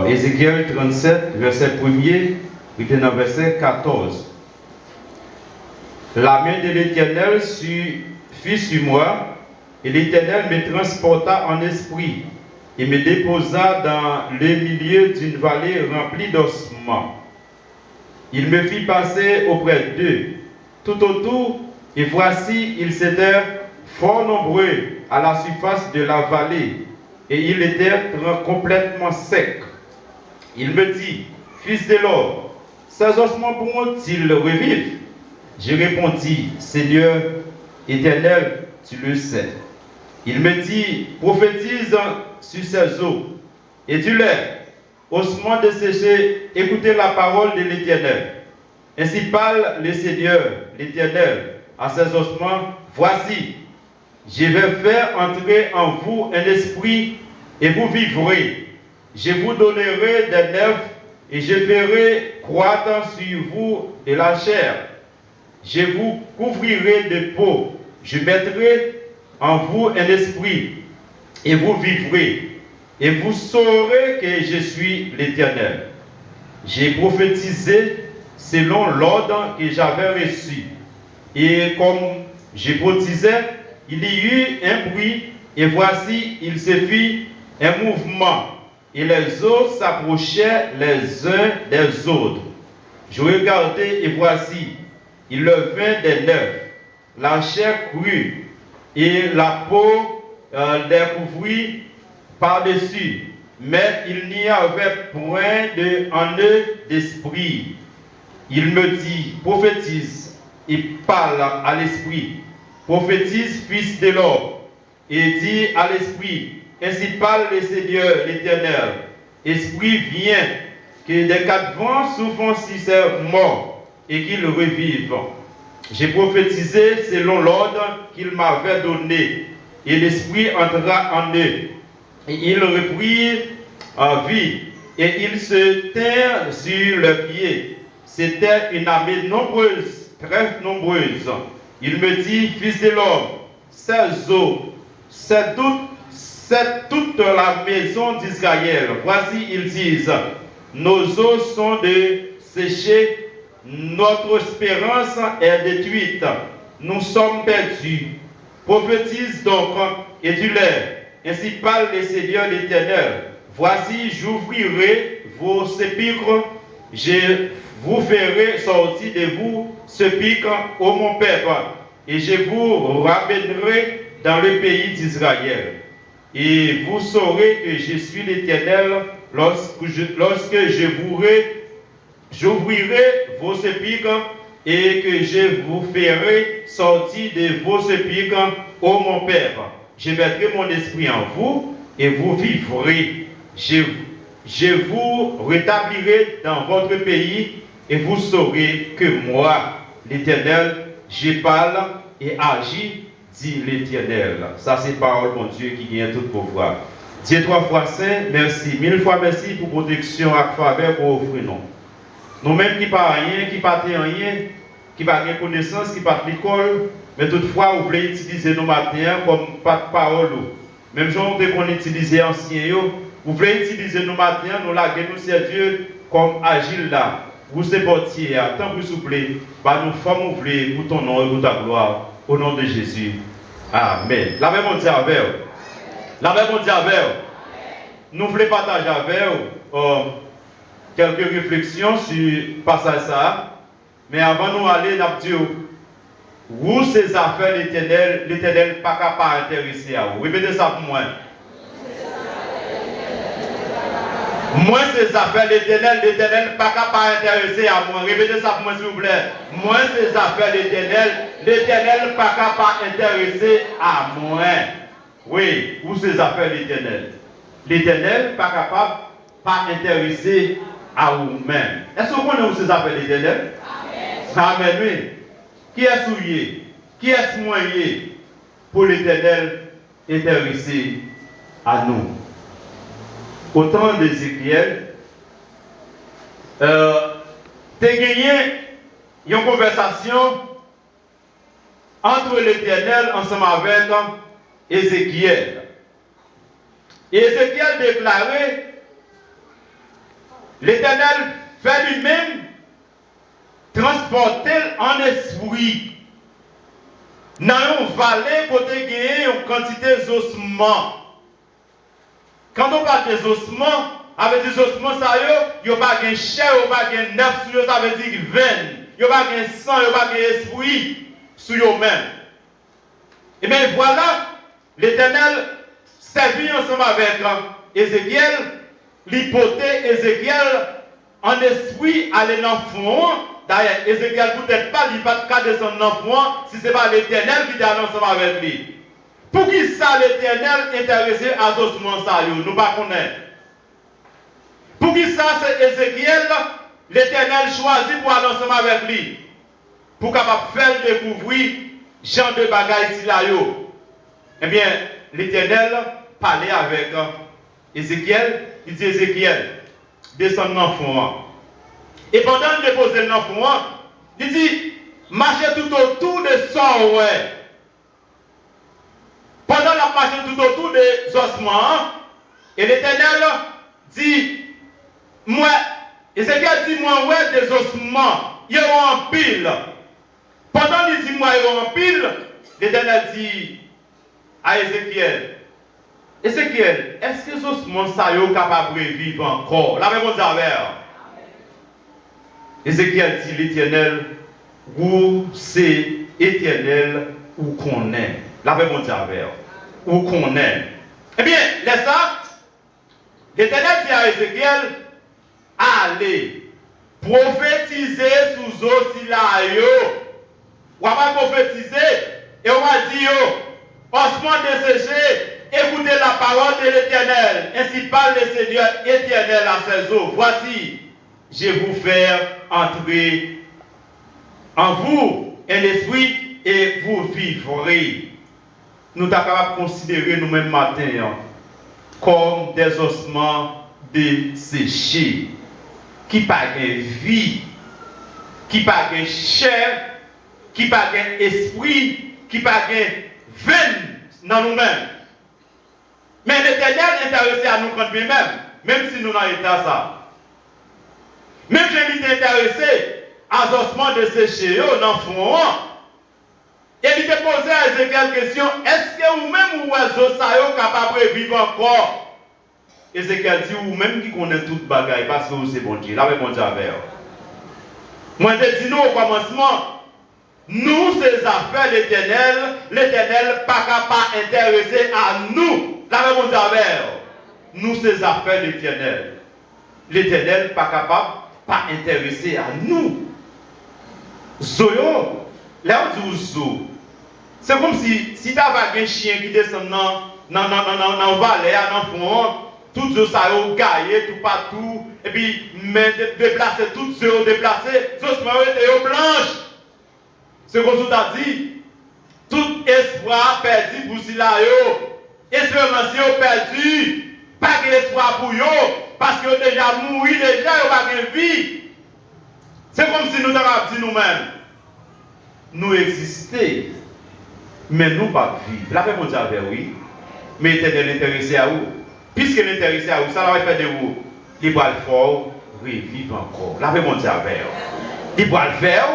Ézéchiel 37, verset 1er, et dans verset 14. La main de l'Éternel fut sur moi, et l'Éternel me transporta en esprit, et me déposa dans le milieu d'une vallée remplie d'ossements. Il me fit passer auprès d'eux, tout autour, et voici, ils s'étaient fort nombreux à la surface de la vallée, et ils étaient complètement secs. Il me dit, fils de l'homme, ces ossements pourront-ils revivre? Je répondis, Seigneur éternel, tu le sais. Il me dit, prophétise sur ces eaux, et dis-leur, ossements desséchés, écoutez la parole de l'Éternel. Ainsi parle le Seigneur, l'Éternel, à ces ossements, voici, je vais faire entrer en vous un esprit, et vous vivrez. Je vous donnerai des nerfs, et je ferai croître sur vous de la chair. Je vous couvrirai de peau, je mettrai en vous un esprit, et vous vivrez, et vous saurez que je suis l'Éternel. J'ai prophétisé selon l'ordre que j'avais reçu, et comme je prophétisais, il y eut un bruit, et voici, il se fit un mouvement, et les eaux s'approchaient les uns des autres. Je regardai, et voici, il leur vint des nerfs, la chair crue, et la peau les couvrit par-dessus, mais il n'y avait point en eux d'esprit. Il me dit, prophétise, et parle à l'esprit. Prophétise, fils de l'homme, et dit à l'esprit, ainsi parle le Seigneur l'Éternel. Esprit, viens, que des quatre vents souffrent sur ces morts, et qu'ils revivent. J'ai prophétisé selon l'ordre qu'il m'avait donné, et l'esprit entra en eux, et ils reprirent vie, et ils se tinrent sur leurs pieds. C'était une armée nombreuse, très nombreuse. Il me dit, fils de l'homme, ces eaux, c'est toute la maison d'Israël. Voici, ils disent, nos eaux sont desséchées, notre espérance est détruite, nous sommes perdus. Prophétise donc, et dis-leur, ainsi parle le Seigneur l'Éternel. Voici, j'ouvrirai vos sépulcres, je vous ferai sortir de vous sépulcres, ô mon peuple, et je vous ramènerai dans le pays d'Israël. Et vous saurez que je suis l'Éternel lorsque j'ouvrirai vos sépulcres et que je vous ferai sortir de vos sépulcres, ô mon Père. Je mettrai mon esprit en vous et vous vivrez. Je vous rétablirai dans votre pays et vous saurez que moi, l'Éternel, je parle et agis, dit l'Éternel. Ça, c'est parole, mon Dieu, qui vient tout pouvoir. Dieu 3 fois saint, merci. 1000 fois merci pour protection et faveur pour offrir nous. Nous-mêmes qui pas rien, qui pas rien, qui pas de connaissance, qui pas l'école, mais toutefois, vous voulez utiliser nos matins comme pas de parole. Même gens qu'on utilisait anciens, vous voulez utiliser nos matins, nous laguer nous servir comme agile là. Vous c'est portier, tant que vous plaît, bah nous femmes vous voulez pour ton nom et pour ta gloire, au nom de Jésus. Amen. La même on dit avec vous. La même on dit avec vous. Nous voulons partager avec vous quelques réflexions sur le passage ça. Mais avant nous aller, nous disons, où ces affaires l'Éternel n'est pas capable d'intéresser à vous. Répétez ça pour moi. Moi, ces affaires l'Éternel n'est pas capable d'intéresser à moi. Répétez ça pour moi, s'il vous plaît. Moi, ces affaires l'Éternel n'est pas capable d'intéresser à moi. Oui, où ces affaires l'Éternel n'est pas capable d'intéresser à vous-même. Est-ce que vous connaissez où ces affaires l'Éternel? Amen, oui. Qui est souillé? Qui est moyen pour l'Éternel intéresser à nous? Au temps d'Ézéchiel, tu as gagné une conversation entre l'Éternel ensemble avec Ézéchiel. Et Ézéchiel déclarait l'Éternel fait lui-même transporter en esprit dans une vallée pour gagner une quantité d'ossements. Quand on parle des ossements, avec des ossements, ça y a pas de chair, il n'y a pas de nerf, ça veut dire veine, il n'y a pas de sang, il n'y a pas d'esprit sur eux-mêmes. Et bien voilà, l'Éternel servit ensemble avec Ézéchiel, l'hypothèse Ézéchiel en esprit aller dans le fond. D'ailleurs, Ézéchiel peut-être pas, il ne peut pas descendre dans le fond si ce n'est pas l'Éternel qui est ensemble avec lui. Pour qui ça l'Éternel intéressé à ce ossements, ça, nous ne connaissons pas. Pour qui ça c'est Ézéchiel, l'Éternel choisit pour aller ensemble avec lui. Pour capable faire découvrir Jean de bagaille ici là. Eh bien, l'Éternel parlait avec Ézéchiel, il dit Ézéchiel, descends dans le fond. Et pendant qu'il déposait dans le fond, il dit, marchez tout autour de son ouais. Pendant la marche tout autour des ossements, et l'Éternel dit, moi, Ézéchiel dit, moi, ouais, des ossements, ils ont en pile. Pendant qu'il dit, moi, ils ont en pile, l'Éternel dit à Ézéchiel, Ézéchiel, est-ce que les ossements sont capables de vivre encore? La même chose avec. Ézéchiel dit, l'Éternel, où c'est éternel, où qu'on est. La même chose avec. Où qu'on est. Eh bien, laisse ça. L'Éternel dit à Ézéchiel, allez, prophétiser sous Osilaïo. On va prophétiser et on va dire, ossements desséchés, écoutez la parole de l'Éternel. Ainsi parle le Seigneur éternel à ses eaux. Voici, je vais vous faire entrer en vous un esprit et vous vivrez. Nous sommes capables de considérer nous-mêmes matin comme des ossements desséchés, qui n'ont pas de vie, qui n'ont pas de chair, qui n'ont pas d'esprit, qui n'ont pas de veine dans nous-mêmes. Mais l'Éternel est intéressé à nous quand même si nous n'avons pas ça. Même si il est intéressé à des ossements desséchés dans le fond. Et il te posé à Ézéchiel question, est-ce que vous-même ou oiseaux sont capables de vivre encore? Ézéchiel dit, vous-même qui connaissez toute bagaille, parce que vous c'est bon Dieu. Là, bon Dieu avec. Moi, je dis nous au commencement, nous, ces affaires de l'Éternel, l'Éternel pas capable d'intéresser à nous. Là, bon Dieu avec. Nous, ces affaires de l'Éternel. L'Éternel pas capable, pas intéressé à nous. Zoyo, là on dit zo. C'est comme si tu avais un chien qui descend dans la vallée, dans le fond, tout zo ça a gaillé, tout partout, et puis déplacer tout zo, déplacer, zo se met blanche. C'est comme ça tu as dit, tout espoir perdu pour si là yo, espérance perdu, pas d'espoir pour yo, parce que déjà mouru, déjà yo pas de vie. C'est comme si nous avons dit nous-mêmes, nous existons, mais nous pas vivre. La réponse est oui, mais l'Éternel est intéressé à vous. Puisque l'intéressé à vous, ça va faire de vous. Il va le faire revivre encore. La réponse est il va le faire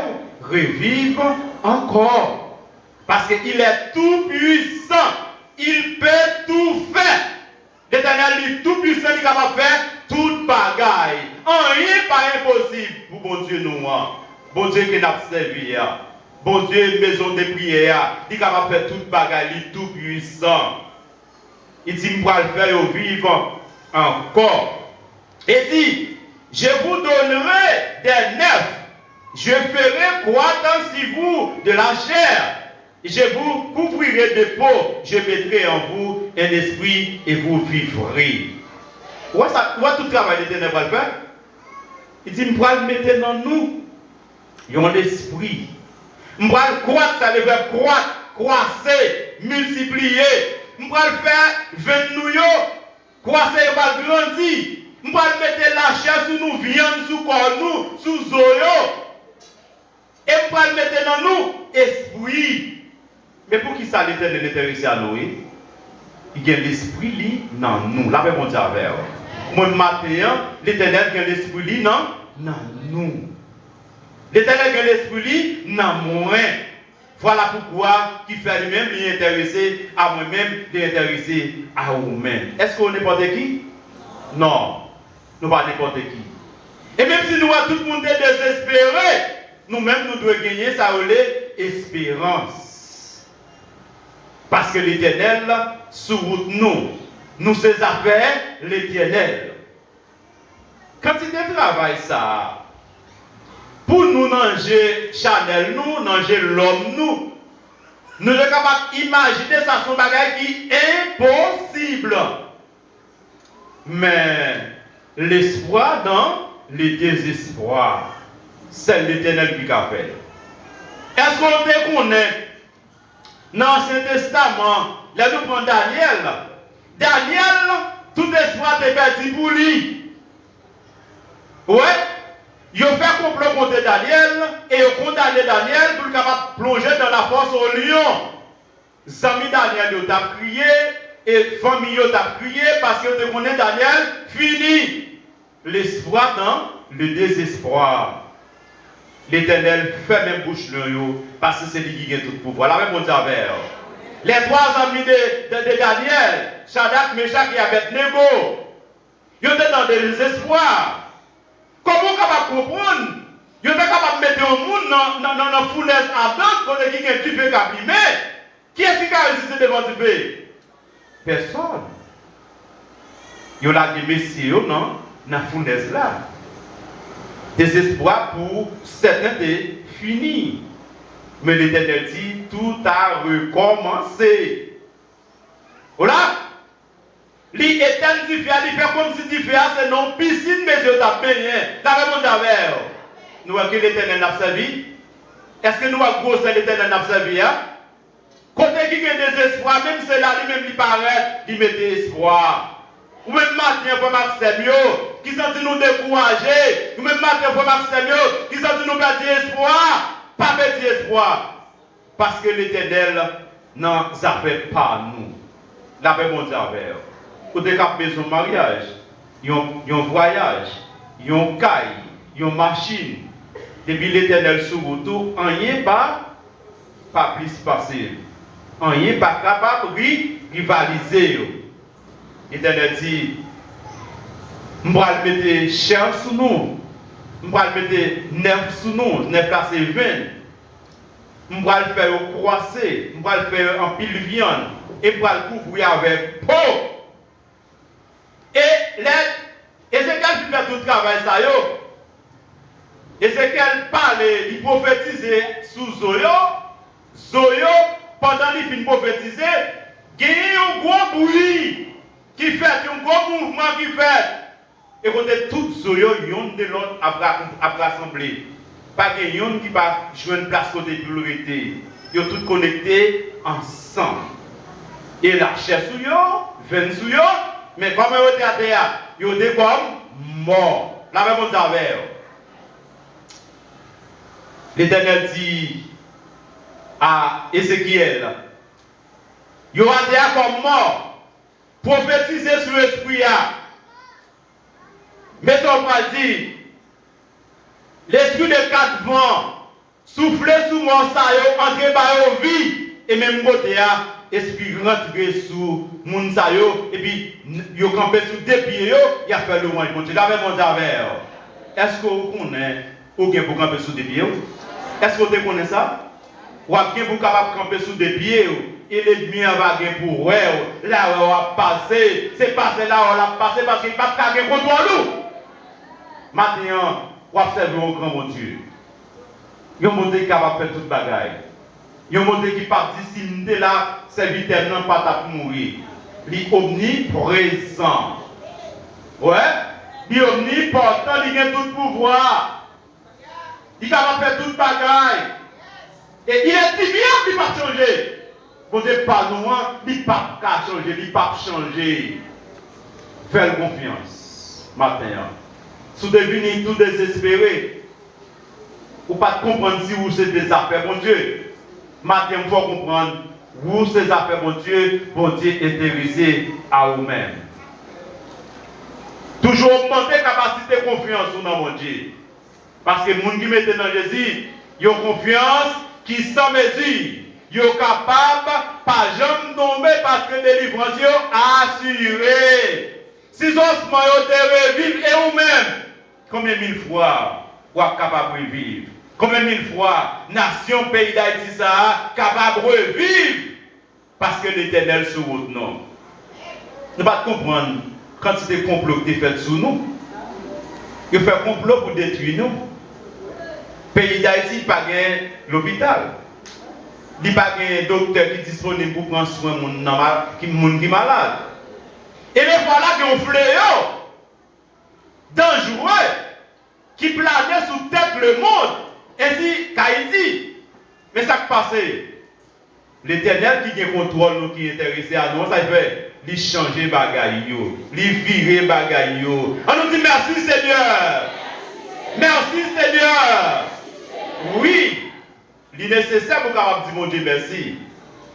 revivre encore. Parce qu'il est tout puissant. Il peut tout faire. L'Éternel est tout puissant, il est capable de faire toute bagaille. Rien pas impossible pour bon Dieu nous. Bon Dieu qui n'a servi. Bon Dieu, maison de prière, il est capable de faire toute bagaille, il est tout puissant. Il dit, je vais le faire vivre encore. Il dit, je vous donnerai des nefs. Je ferai croître sur vous de la chair. Je vous couvrirai de peau. Je mettrai en vous un esprit et vous vivrez. Où est tout travail de ténèbres va le faire? Il dit, je vais le mettre dans nous. Il y a un esprit. Je vais le croître, ça veut dire croître, croisser, multiplier. Je vais le faire, venir nous, croisser, il va grandir. Je vais mettre la chair sur nous, viande sur corps nous, sous zoyo. Et je vais le mettre dans nous, esprit. Mais pour qui ça l'Éternel est intéressé à nous? Il y a l'esprit dans nous. La même on dit avec. Mon matin, l'Éternel qui a l'esprit non nous. L'Éternel qui a l'esprit non moi. Voilà pourquoi qui fait lui-même l'intéressé à moi-même, l'intéressé à vous-même. Est-ce qu'on est n'importe qui? Non, nous pas n'importe qui. Et même si nous avons tout le monde désespéré, nous-mêmes nous devons gagner ça espérance. Parce que l'Éternel sous route nous ses affaires l'Éternel. Quand il travaille ça, pour nous manger Chanel, nous manger l'homme, nous sommes capables d'imaginer ça, son bagage qui est impossible. Mais l'espoir dans le désespoir, c'est l'Éternel qui a fait. Est-ce qu'on te connaît dans l'Ancien Testament, là nous prenons Daniel, tout espoir est perdu pour lui. Ouais. Ils ont fait complot contre Daniel et ils ont condamné Daniel pour le capable plonger dans la force au lion. Zami Daniel a crié et famille a crié parce que tu connais Daniel fini. L'espoir dans le désespoir. L'Éternel fait même bouche le parce que c'est lui qui a tout pouvoir. La même chose avec les trois amis de Daniel, Shadrach, Meshach et Abednego, ils étaient dans le désespoir. Comment on est capable de comprendre? Vous êtes capable de mettre un monde dans la fournaise ardente pour le qui est du feu caprimé. Qui est-ce qui a résisté devant du feu? Personne. Vous avez des messieurs dans la fournaise là. Désespoir pour certains est fini. Mais l'Éternel dit tout a recommencé. Voilà. Li éteint du feu, il fait comme si du feu, c'est non piscine, mais je t'ai baigné. La réponse avec. Nous avons que l'Éternel n'a servi. Est-ce que nous avons gros l'Éternel n'a servi? Côté qui a désespoir, même c'est là, lui-même, il paraît, il met espoir. Ou même matin, pour Maxime, qui sont nous découragés. Ou même matin, pour Maxime, qui sont nous perdre espoir. Pas perdre espoir. Parce que l'Éternel n'en a fait pas nous. La réponse avec. Vous avez besoin de mariage, un voyage, un caille, une machine. Depuis l'Éternel sur vous, rien pas plus facile. Rien pas capable de rivaliser. L'Éternel dit, je vais mettre chair sur nous, je vais mettre nerf sur nous, nerf placé 20. Je vais le faire croisser, je vais le faire en pile viande, et je vais le couvrir avec peau. Et Ézéchiel qui fait tout le travail, ça y est. Ézéchiel parle, il prophétise sous Zoyo, pendant qu'il finit prophétiser, il y a un gros bruit qui fait, un gros mouvement qui fait. Et quand tout Zoyo, yon de l'autre a rassemblé. Pas de yon qui va jouer une place côté priorité. Ils sont tous connectés ensemble. Et la chair sous yo, veine sous yo, mais comme ils étaient à terre, ils étaient comme morts. La même chose avec. L'Éternel dit à Ézéchiel, ils ont été comme morts, prophétiser sur l'esprit. Mais on va dire, l'esprit de quatre vents, souffler sur mon saillot, entrer par vie, et même côté, esprit rentré sous mon saillot, et puis, il campé sous deux pieds, il a fait le moins de la même chose avec. Est-ce que vous connaissez, ou bien pour camper sous des pieds? Est-ce que vous connaissez ça? Ou bien pour capable camper sous des pieds? Et l'ennemi va gagner pour eux, là où on va passer, c'est passé là où on va passer parce qu'il ne va pas gagner contre nous. Maintenant, on observe au grand mon Dieu. Il y a un Dieu qui est capable de faire toute bagaille. Il y a un Dieu qui participe si nous là, serviteur non pas pour mourir. Il est omniprésent. Ouais? Il est omnipotent, il a tout pouvoir. Il est capable de faire toute bagaille. Et il est si bien qu'il ne va pas changer. Vous n'êtes pas loin, il ne va pas changer, il ne va pas changer. Faites confiance, matin. Si vous devenez tout désespéré, ou pas comprendre si vous c'est des affaires, mon Dieu. Matin, il faut comprendre, vous ces affaires, mon Dieu, est intéressé à vous-même. Toujours augmenter la capacité de confiance dans mon Dieu. Parce que les gens qui mettent dans Jésus, ils ont confiance qui sans mesure. Ils sont capables, pas jamais tomber parce que la délivrance est assurée. Si os ossements ont revivre et vous-même, combien mille fois vous êtes capable de vivre? Combien mille fois, nation, pays d'Haïti, ça capable de revivre? Parce que l'Éternel sur votre nom. Nous ne pouvons pas comprendre quand c'est des complots qui sont faits sur nous. Il fait un complot pour détruire nous. Le pays d'Haïti n'a pas l'hôpital. Il n'y a pas de docteur qui est disponible pour prendre soin de gens qui sont malades. Et les voilà qui ont fléau dangereux qui planait sous tête le monde. Ainsi qu'Haïti. Mais ça qui passe, l'Éternel qui a contrôle nous, qui est intéressé à nous, ça fait, il change les bagailles, il vire les bagailles. On nous dit merci Seigneur. Merci Seigneur. Oui, il est nécessaire pour qu'on dise mon Dieu merci.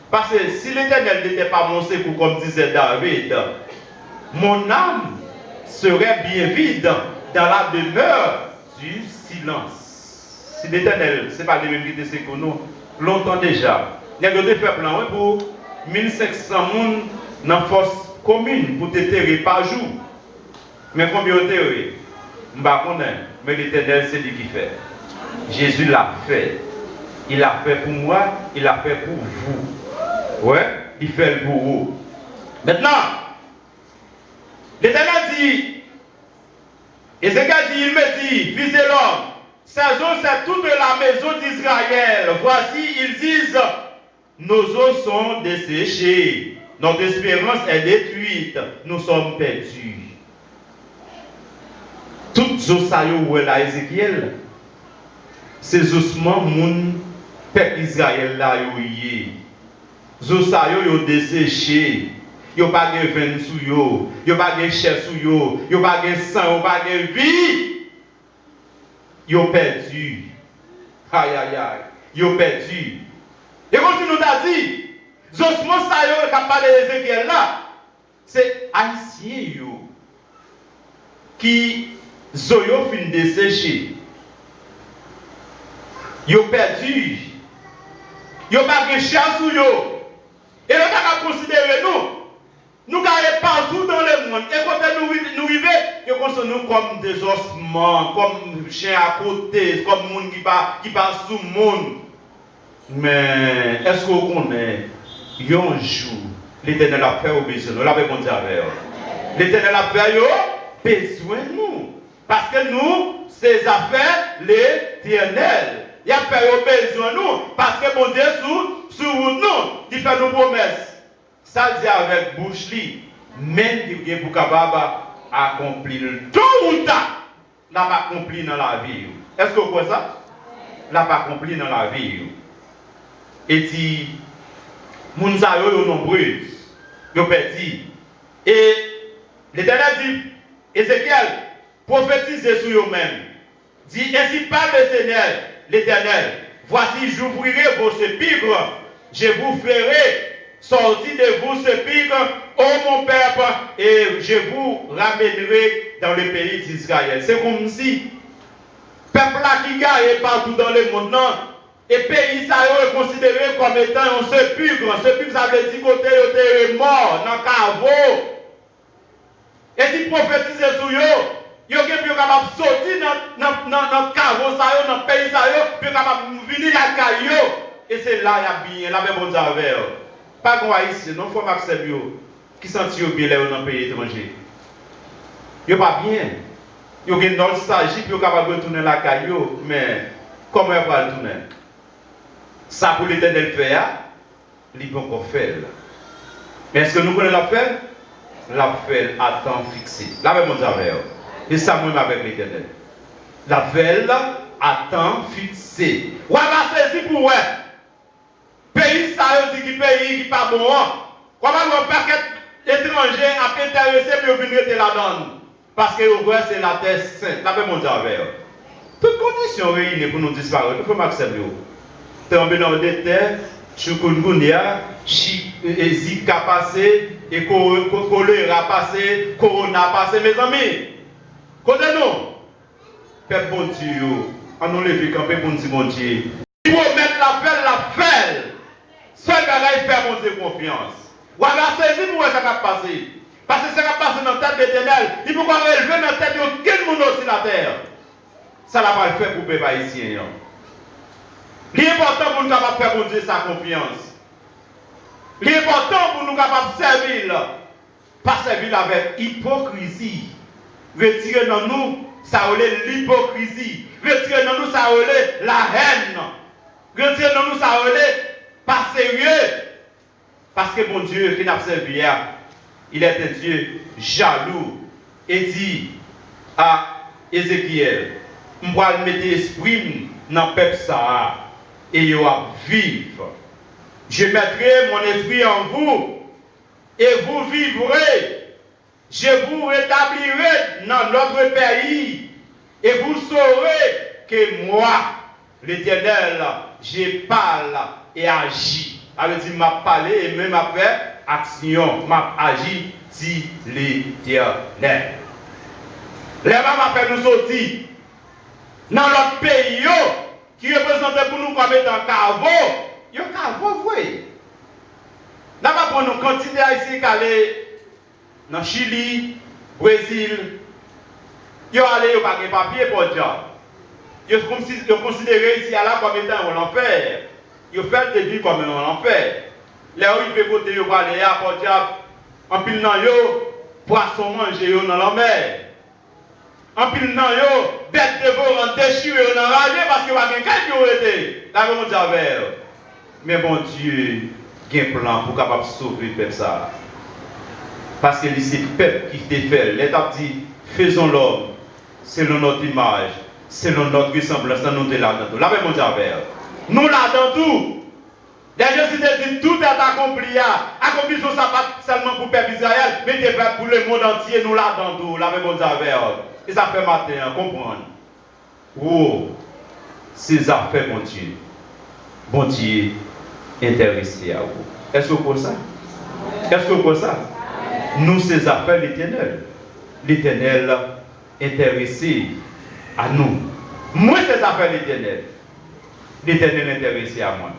Parce que si l'Éternel n'était pas mon secours, comme disait David, mon âme serait bien vide dans la demeure du silence. Si l'Éternel, ce n'est pas les mêmes qui étaient secours nous, longtemps déjà. Il y a des peuples pour 1500 personnes dans la force commune pour te terrer par jour. Mais combien de terrer? Je ne sais pas, mais l'Éternel, c'est lui qui fait. Jésus l'a fait. Il l'a fait pour moi, il l'a fait pour vous. Ouais, il fait pour vous. Maintenant, l'Éternel dit, Ézéchiel dit, il me dit, fils de l'homme, ces eaux, c'est toute la maison d'Israël. Voici, ils disent, nos eaux sont desséchées, notre espérance est détruite, nous sommes perdus. Toutes eaux, ça y est là, Ézéchiel, ces ossements, mon peuple Israël là, y est. Eaux, ça y est desséchées. Yo pas de vin sous yo, yo pas de chair sous yo, yo pas de sang, yo pas de vie. Yo perdu. Aïe aïe aïe. Yo perdu. Et comme tu nous as dit, Zosmo sa yo qui a parlé d'Ézéchiel là, c'est haïtien yo qui zoyo fin desséché. Yo perdu. Yo pas de chair sous yo. Et le gars a considéré nous. Nous gagnons partout dans le monde. Et quand nous vivons, nous comme des ossements, comme chiens à côté, comme des gens qui passent sous le monde. Mais est-ce qu'on connaît, un jour, l'Éternel a fait au besoin, nous l'avons dit avec. L'Éternel a fait besoin de nous. Parce que nous, c'est affaires l'Éternel. Il a fait besoin de nous. Parce que mon Dieu, sur nous, il fait nos promesses. Ça dit avec bouche li, même qui est pour capable accomplir tout le temps, n'a pas accompli dans la vie. Est-ce que vous voyez ça? N'a pas accompli dans la vie. Et si moun sa yo nombreux, yo perdu. Et l'Éternel dit, Ézéchiel, prophétisez sur vous-même. Dit ainsi parle le Seigneur, l'Éternel. Voici, j'ouvrirai vos sépulcres, je vous ferai sortir de vous ce pic, ô mon peuple, et je vous ramènerai dans le pays d'Israël. C'est comme si, peuple là qui gagne partout dans le monde, non, et pays ça est considéré comme étant un sépulcre. Sépulcre, ça veut dire côté est mort, dans le caveau. Et si prophétise sur eux, ils sont capables de sortir dans le caveau, dans le pays, ils sont capables de venir à la caillou. Et c'est là qu'il y a bien, la même chose avec eux. Pas qu'on haïtien, non, il faut m'accepter qui sentit bien dans le pays étranger. Ils ne sont pas bien. Ils ont une nostalgie, ils sont capables de retourner la caillou, mais comment ils vont retourner? Ça pour l'Éternel faire, il peut encore faire. Mais est-ce que nous connaissons la faire? La faire à temps fixé. La même chose avec eux. Et ça, moi, avec l'Éternel. La faire à temps fixé. Ou à la saisir pour ouais. Pays, ça dit qui pays qui pas bon. Comment un paquet étranger a été intéressé pour venir te la donne? Parce que c'est la terre sainte. La même monde avec. Toutes conditions réunies pour nous disparaître. Il faut m'accepter. Tremblement de terre, chikungunya, Zika passé, et choléra passé, corona passé, mes amis. Côté nous, Père bon Dieu, on nous lève camper pour nous dire bon Dieu. Il faut mettre la fête. Seul bagage fait mon Dieu confiance. Ou alors saisir pour ça va passer. Parce que ça va passer dans la tête de l'Éternel. Il faut qu'on relever dans la tête de aucun monde sur la terre. Ça n'a pas le fait pour les peuple haïtien. L'important pour nous capables faire mon Dieu sa confiance. L'important pour nous capables de servir. Pas servir avec hypocrisie. Retirer dans nous, ça relève l'hypocrisie. Retirer dans nous, ça relève la haine. Retirer dans nous, ça relève pas sérieux. Parce que mon Dieu qui n'a pas servi hier, il est un Dieu jaloux. Et dit à Ézéchiel, je vais mettre l'esprit dans le peuple ça et il va vivre. Je mettrai mon esprit en vous et vous vivrez. Je vous rétablirai dans notre pays et vous saurez que moi, l'Éternel, je parle et agis. Alors dit m'a parlé et même m'a fait action, m'a agi, dit l'Éternel. Les mamans m'a fait nous sortir dans notre pays qui représente pour nous comme étant carreau. Yo carreau, oui. N'a pas pour nous quantité ici qu'aller dans Chili, Brésil. Yo allé yo pas de papier pour dire. Yo considéré ici à là comme étant un enfer. Yo fait des vies comme un enfer. Là où il fait côté yo aller là pour dire en pile nan yo poisson manger yo dans la mer. En pile nan yo bête dévorante déchirée dans rage parce que va gen quelqu'un yo été. Là on dit mais bon Dieu, il y a un plan pour capable sauver le peuple ça. Parce que c'est le peuple qui te fait. L'État dit, faisons l'homme selon notre image, selon notre ressemblance, nous sommes là-dedans. Là, mon Dieu, nous là-dedans tout. D'ailleurs, si tu dis tout est accompli, accomplissons ça pas seulement pour le peuple d'Israël, mais pour le monde entier, nous là-dedans tout. Là, mon Dieu, et ça fait matin, comprendre. Oh, ces affaires, mon Dieu. Bon Dieu, intéressé à vous. Est-ce que vous pensez ça? Est-ce que vous pensez ça? Nous, ces affaires, l'Éternel. L'Éternel intéressé à nous. Moi, ces affaires, l'Éternel. L'Éternel intéressé à moi.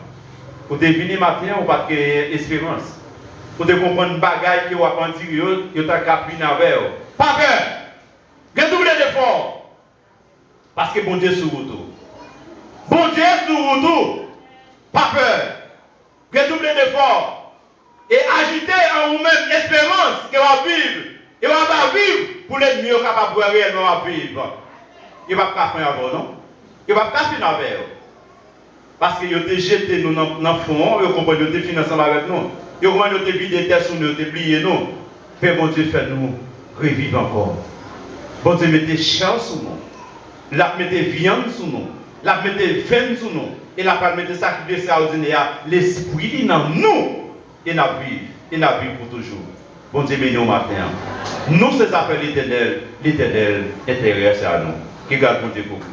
Vous devez venir matin, vous n'avez pas d'espérance. Vous devez comprendre les bagages que vous avez dit, vous avez capé avec vous. Pas peur. Redoublez d'efforts. Parce que bon Dieu est sur vous. Bon Dieu est sur vous. Pas peur. Redoublez d'efforts. Et agitez en vous-même l'espérance que va vivre. Et on va vivre pour l'ennemi capable de réellement vivre. Il ne va pas faire avant, non? Il ne va pas finir avec vous. Parce qu'il a jeté nous dans le fond, il a compris que nous financé avec nous. Il a compris que nous vidé terre sur nous, il a plié nous. Père mon Dieu, fait nous revivre encore. Bon Dieu, mettez chance sur nous. La mettez viande sur nous. La mettez veine sur nous. Et la mettez sacrifice extraordinaire. L'esprit dans nous. Et n'a vie pour toujours. Bon Dieu, bénis au matin. Nous, ces affaires l'Éternel intéresse à nous. Qui garde mon Dieu pour vous.